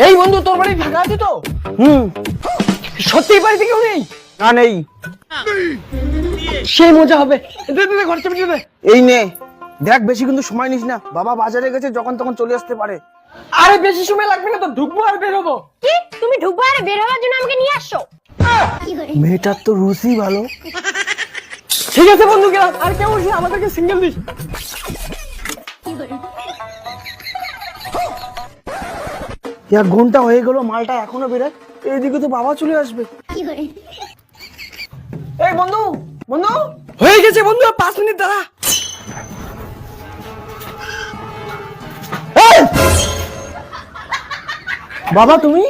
এই বন্ধু, তোর বাড়ি ফাঁকা আছে তো? সত্যি বাড়িতে কেউ নেই? না নেই। সেই মজা হবে। দে দে দে, ঘর চাবি দে। এই নে, দেখ বেশি কিন্তু সময় নিস না, বাবা বাজারে গেছে, যখন তখন চলে আসতে পারে। আরে বেশি সময় লাগবে না তো, ঢুকবো আর বের হবো। কি তুমি ঢুকবো আর বের হওয়ার জন্য আমাকে নিয়ে আসছো? মেয়েটার তো রুচি ভালো। ঠিক আছে বন্ধু, গেলাম। আর কেউ এসে আমাদেরকে সিঙ্গেল দিস। এক ঘন্টা হয়ে গেল, মালটা এখনো বেরোয়। এইদিকে তো বাবা চলে আসবে। এই বন্ধু, বন্ধু হয়ে গেছে বন্ধু, আর 5 মিনিট দাঁড়া। এই! বাবা তুমি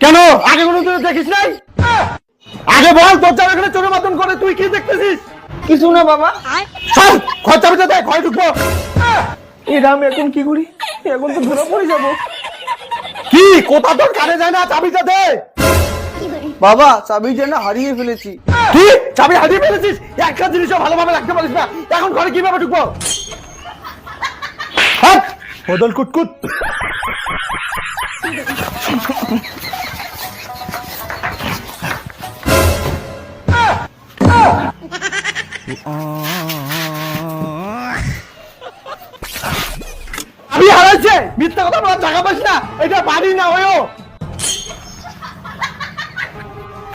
কেন আগে কোনো তুই দেখিস নাই? আগে বল, তোর চাবি এখানে চোরের মতন করে তুই কি দেখতেছিস? কিছু না বাবা। চল ঘর চাবিটা দে, ঘরে ঢুকবো। এটা আমি এখন কি করি? এখন তো ধরা পড়ে যাবো। কি কোথা তোর কানে যায় না, চাবিটা দে। বাবা চাবি যেন হারিয়ে ফেলেছি। কি চাবি হারিয়ে ফেলেছিস? একটা জিনিসও ভালোভাবে রাখতে পারিস না, এখন ঘরে কিভাবে ঢুকবো? হাট, বদল কুটকুট। আমি হারাইছে, মিথ্যা কথা বলার জায়গা পাস না। এটা বাড়ি না হয়েও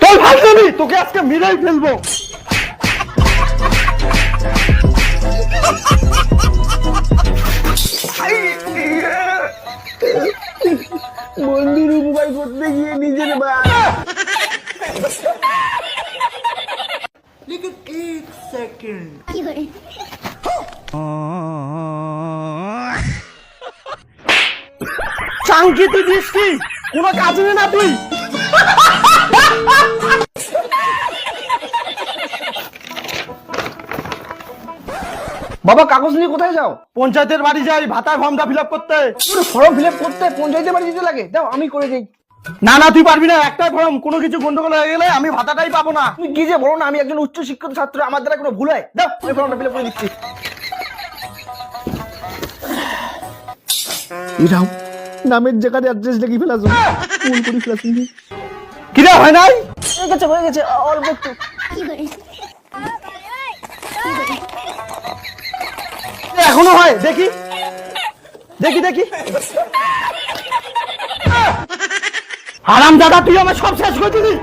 তোর ভাবলি তোকে আজকে মেরেই ফেলবো। বন্ধুর উপকার করতে গিয়ে নিজের চাঙ্কি তুই দিস কি? কোনো কাজ নেই না তুই? বাবা কাগজ নিয়ে কোথায় যাও? পঞ্চায়েতের বাড়ি যাই ভাতার ফর্মটা ফিল আপ করতে। ফর্ম ফিল আপ করতে পঞ্চায়েতের বাড়ি যেতে লাগে? দাও আমি করে দিই। না না, তুই পারবি না, একটাই ফর্ম, কোনো কিছু গন্ডগোল হয়ে গেলে আমি ভাতাটাই পাবো না। তুমি কি যে বলো না, আমি একজন উচ্চ শিক্ষিত ছাত্র, আমার দ্বারা কোনো ভুল হয়? দাও আমি ফর্মটা ফিল আপ করে দিচ্ছি। এরাও নামের জায়গায় অ্যাড্রেস লিখে ফেলাছো, ভুল করে ফেলাছো। কিরা হয় নাই? হয়ে গেছে অল্প একটু। এখনো হয়, দেখি দেখি দেখি। হারাম দাদা, তুই আমার সব শেষ করে দিলি।